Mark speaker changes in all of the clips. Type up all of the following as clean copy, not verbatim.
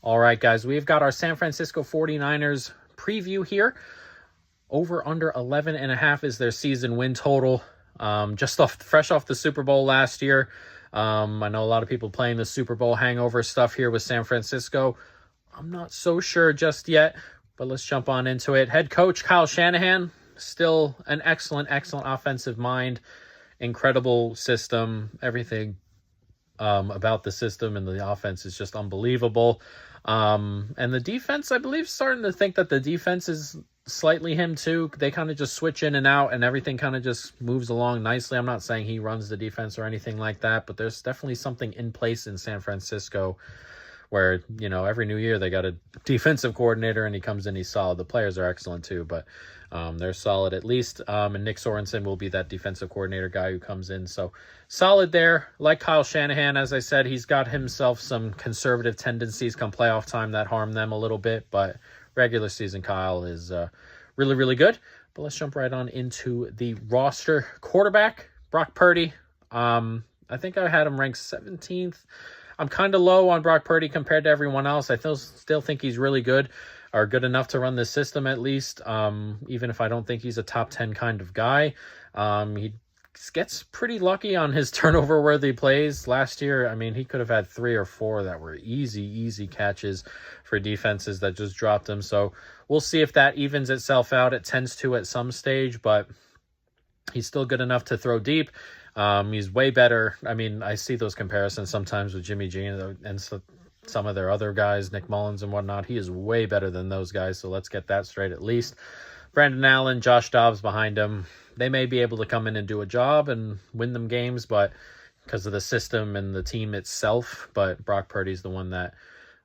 Speaker 1: All right, guys, we've got our San Francisco 49ers preview here. Over under 11.5 is their season win total. Fresh off the Super Bowl last year. I know a lot of people playing the Super Bowl hangover stuff here with San Francisco. I'm not so sure just yet, but let's jump on into it. Head coach Kyle Shanahan, still an excellent offensive mind. Incredible system. Everything about the system and the offense is just unbelievable. And the defense, I believe, starting to think that the defense is slightly him too. They kind of just switch in and out and everything kind of just moves along nicely. I'm not saying he runs the defense or anything like that, but there's definitely something in place in San Francisco where, every new year they got a defensive coordinator and he comes in, he's solid. The players are excellent too, but they're solid at least. And Nick Sorensen will be that defensive coordinator guy who comes in. So solid there. Like Kyle Shanahan, as I said, he's got himself some conservative tendencies come playoff time that harm them a little bit, but regular season Kyle is really, really good. But let's jump right on into the roster. Quarterback, Brock Purdy. I think I had him ranked 17th. I'm kind of low on Brock Purdy compared to everyone else. I still think he's really good, or good enough to run this system at least, even if I don't think he's a top 10 kind of guy. He gets pretty lucky on his turnover-worthy plays. Last year, he could have had 3 or 4 that were easy catches for defenses that just dropped him. So we'll see if that evens itself out. It tends to at some stage, but he's still good enough to throw deep. He's way better. I see those comparisons sometimes with Jimmy G and some of their other guys, Nick Mullins and whatnot. He is way better than those guys, so let's get that straight at least. Brandon Allen, Josh Dobbs behind him. They may be able to come in and do a job and win them games, but because of the system and the team itself. But Brock Purdy's the one that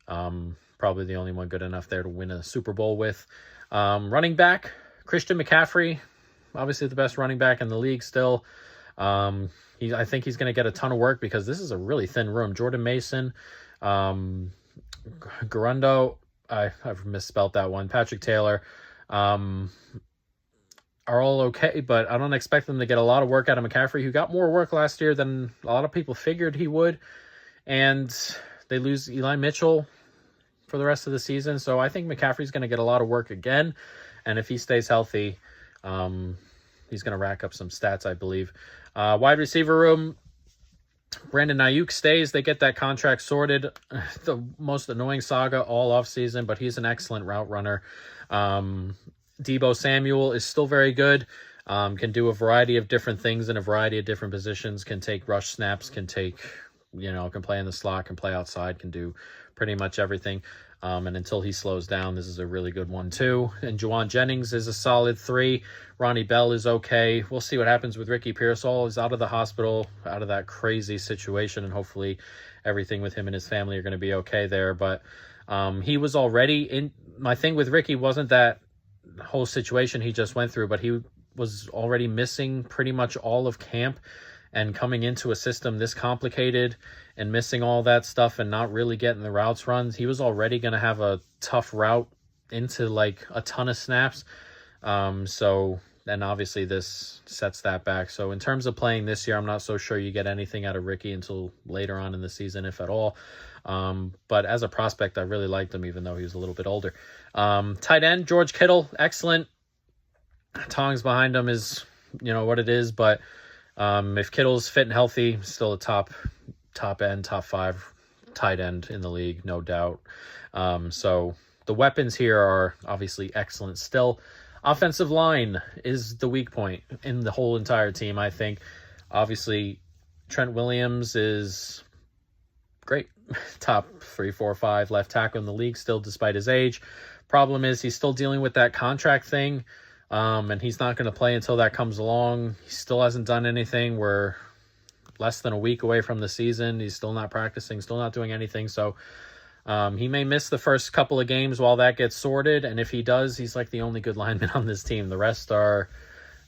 Speaker 1: probably the only one good enough there to win a Super Bowl with. Running back, Christian McCaffrey, obviously the best running back in the league still. I think he's going to get a ton of work because this is a really thin room. Jordan Mason, Garundo, I've misspelled that one, Patrick Taylor, are all okay, but I don't expect them to get a lot of work out of McCaffrey, who got more work last year than a lot of people figured he would. And they lose Eli Mitchell for the rest of the season. So I think McCaffrey's going to get a lot of work again. And if he stays healthy, he's going to rack up some stats, I believe. Wide receiver room, Brandon Ayuk stays. They get that contract sorted. The most annoying saga all offseason, but he's an excellent route runner. Deebo Samuel is still very good. Can do a variety of different things in a variety of different positions. Can take rush snaps. Can take, can play in the slot. Can play outside. Can do pretty much everything. And until he slows down, this is a really good one too. And Juwan Jennings is a solid 3. Ronnie Bell is okay. We'll see what happens with Ricky Pearsall. He's out of the hospital, out of that crazy situation, and hopefully everything with him and his family are going to be okay there. But he was already in. My thing with Ricky wasn't that whole situation he just went through, but he was already missing pretty much all of camp. And coming into a system this complicated and missing all that stuff and not really getting the routes runs, he was already going to have a tough route into like a ton of snaps. So then obviously this sets that back. So in terms of playing this year, I'm not so sure you get anything out of Ricky until later on in the season, if at all. But as a prospect, I really liked him, even though he was a little bit older. Tight end, George Kittle, excellent. Tongs behind him is, what it is, but if Kittle's fit and healthy, still a top end, top 5 tight end in the league, no doubt. So the weapons here are obviously excellent still. Offensive line is the weak point in the whole entire team, I think. Obviously, Trent Williams is great. Top 3, 4, 5 left tackle in the league still, despite his age. Problem is he's still dealing with that contract thing. And he's not going to play until that comes along. He still hasn't done anything. We're less than a week away from the season. He's still not practicing, still not doing anything. So he may miss the first couple of games while that gets sorted. And if he does, he's like the only good lineman on this team. The rest are,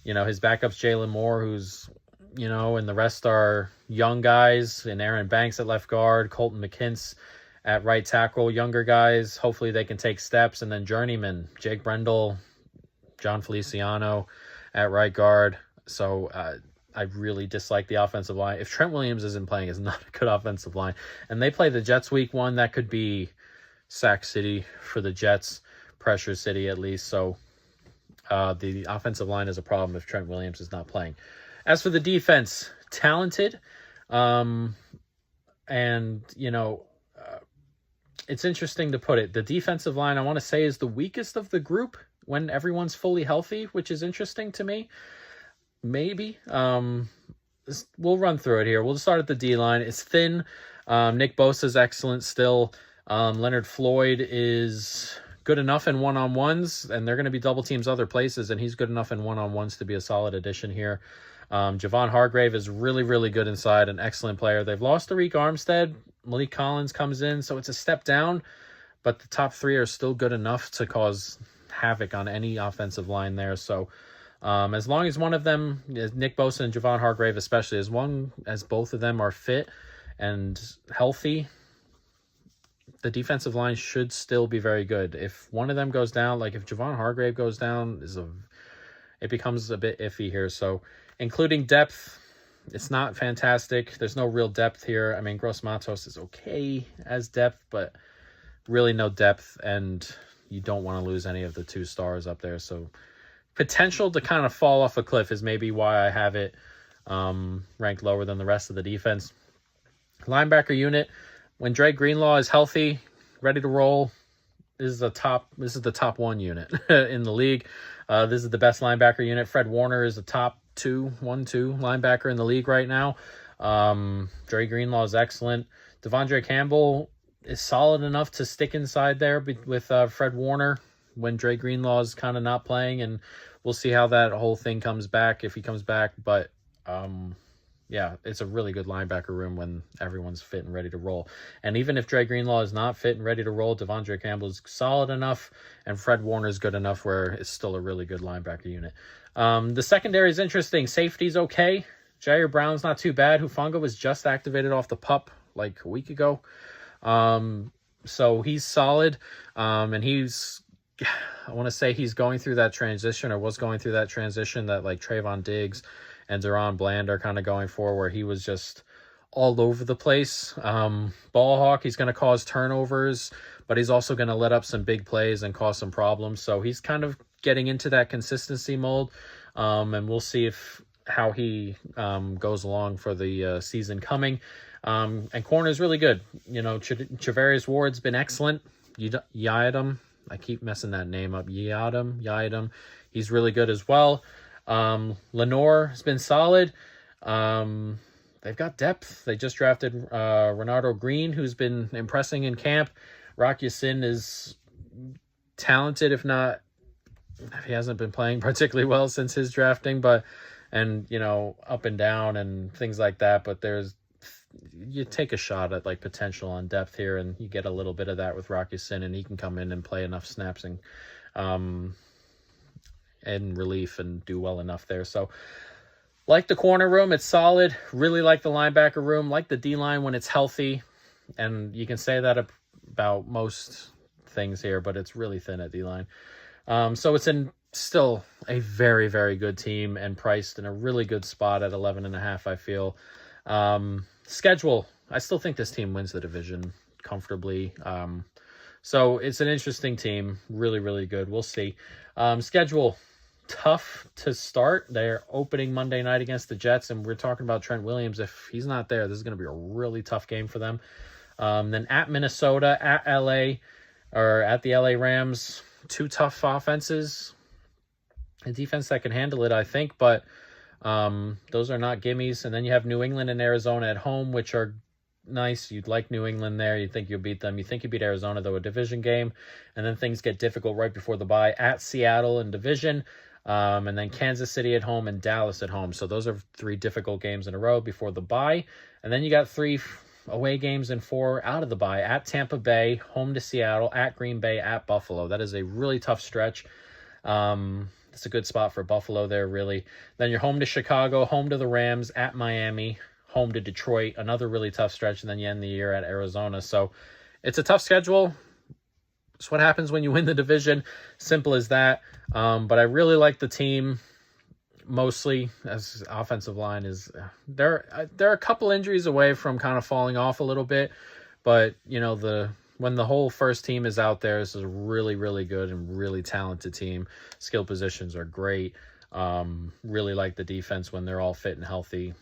Speaker 1: his backup's Jalen Moore, who's, and the rest are young guys, and Aaron Banks at left guard, Colton McKince at right tackle, younger guys. Hopefully they can take steps. And then journeyman, Jake Brendel, John Feliciano at right guard. So I really dislike the offensive line. If Trent Williams isn't playing, it's not a good offensive line. And they play the Jets week 1. That could be sack city for the Jets, pressure city at least. So the offensive line is a problem if Trent Williams is not playing. As for the defense, talented. And, it's interesting to put it. The defensive line, I want to say, is the weakest of the group when everyone's fully healthy, which is interesting to me. Maybe. We'll run through it here. We'll start at the D-line. It's thin. Nick Bosa is excellent still. Leonard Floyd is good enough in one-on-ones, and they're going to be double teams other places, and he's good enough in one-on-ones to be a solid addition here. Javon Hargrave is really, really good inside, an excellent player. They've lost Tariq Armstead. Malik Collins comes in, so it's a step down, but the top three are still good enough to cause havoc on any offensive line there. So as long as one of them, Nick Bosa and Javon Hargrave especially, as both of them are fit and healthy, the defensive line should still be very good. If one of them goes down, like if Javon Hargrave goes down, it becomes a bit iffy here. So including depth, it's not fantastic. There's no real depth here. I mean, Gross Matos is okay as depth, but really no depth, and you don't want to lose any of the 2 stars up there. So potential to kind of fall off a cliff is maybe why I have it ranked lower than the rest of the defense. Linebacker unit, when Dre Greenlaw is healthy, ready to roll, this is the top 1 unit in the league. This is the best linebacker unit. Fred Warner is the top 2 linebacker in the league right now. Dre Greenlaw is excellent. Devondre Campbell is solid enough to stick inside there with Fred Warner when Dre Greenlaw is kind of not playing, and we'll see how that whole thing comes back, if he comes back. But yeah, it's a really good linebacker room when everyone's fit and ready to roll. And even if Dre Greenlaw is not fit and ready to roll, Devondre Campbell is solid enough, and Fred Warner is good enough where it's still a really good linebacker unit. The secondary is interesting. Safety's okay. Jair Brown's not too bad. Hufanga was just activated off the PUP like a week ago. So he's solid. And I want to say he's going through that transition, or was going through that transition that like Trayvon Diggs and Deron Bland are kind of going for, where he was just all over the place. Ball hawk, he's going to cause turnovers, but he's also going to let up some big plays and cause some problems. So he's kind of getting into that consistency mold. And we'll see how he goes along for the season coming. And corner is really good. Charvarius Ward's been excellent. Yiadom, I keep messing that name up. Yiadom. He's really good as well. Lenore has been solid. They've got depth. They just drafted Renardo Green, who's been impressing in camp. Rock Ya-Sin is talented, if he hasn't been playing particularly well since his drafting, up and down and things like that. But you take a shot at like potential on depth here, and you get a little bit of that with Rock Ya-Sin, and he can come in and play enough snaps and relief and do well enough there. So like the corner room, it's solid. Really like the linebacker room, like the D-line when it's healthy. And you can say that about most things here, but it's really thin at D-line. So it's still a very, very good team and priced in a really good spot at 11.5, I feel. Schedule, I still think this team wins the division comfortably. So it's an interesting team. Really, really good. We'll see. Schedule, tough to start. They're opening Monday night against the Jets, and we're talking about Trent Williams. If he's not there, this is going to be a really tough game for them. Then at Minnesota, at LA, or at the LA Rams, 2 tough offenses. A defense that can handle it, I think, but those are not gimmies. And then you have New England and Arizona at home, which are nice. You'd like New England there. You think you'll beat them. You think you beat Arizona, though, a division game. And then things get difficult right before the bye at Seattle in division. And then Kansas City at home and Dallas at home. So those are 3 difficult games in a row before the bye. And then you got 3 away games and 4 out of the bye. At Tampa Bay, home to Seattle, at Green Bay, at Buffalo. That is a really tough stretch. It's a good spot for Buffalo there, really. Then you're home to Chicago, home to the Rams, at Miami, home to Detroit. Another really tough stretch, and then you end the year at Arizona. So it's a tough schedule. It's what happens when you win the division. Simple as that. But I really like the team mostly, as offensive line is. They're a couple injuries away from kind of falling off a little bit, but the when the whole first team is out there, this is a really, really good and really talented team. Skill positions are great. Really like the defense when they're all fit and healthy.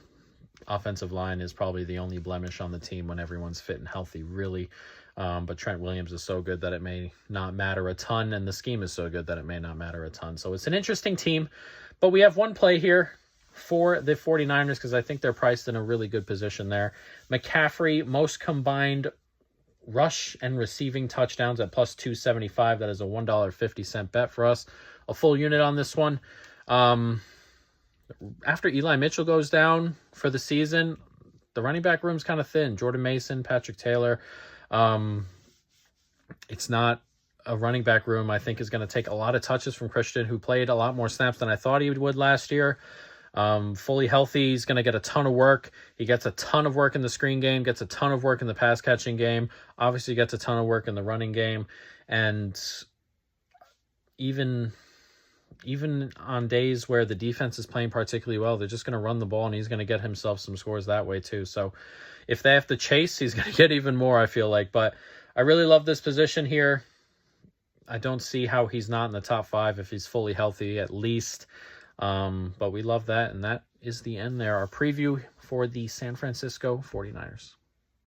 Speaker 1: Offensive line is probably the only blemish on the team when everyone's fit and healthy, really. But Trent Williams is so good that it may not matter a ton, and the scheme is so good that it may not matter a ton. So it's an interesting team. But we have one play here for the 49ers because I think they're priced in a really good position there. McCaffrey, most combined rush and receiving touchdowns at plus 275. That is a $1.50 bet for us. A full unit on this one. After Eli Mitchell goes down for the season, the running back room's kind of thin. Jordan Mason, Patrick Taylor. It's not a running back room I think is going to take a lot of touches from Christian, who played a lot more snaps than I thought he would last year. Fully healthy, he's going to get a ton of work. He gets a ton of work in the screen game, gets a ton of work in the pass catching game, obviously gets a ton of work in the running game. And even on days where the defense is playing particularly well, they're just going to run the ball and he's going to get himself some scores that way too. So if they have to chase, he's going to get even more, I feel like. But I really love this position here. I don't see how he's not in the top 5 if he's fully healthy at least. But we love that, and that is the end there. Our preview for the San Francisco 49ers.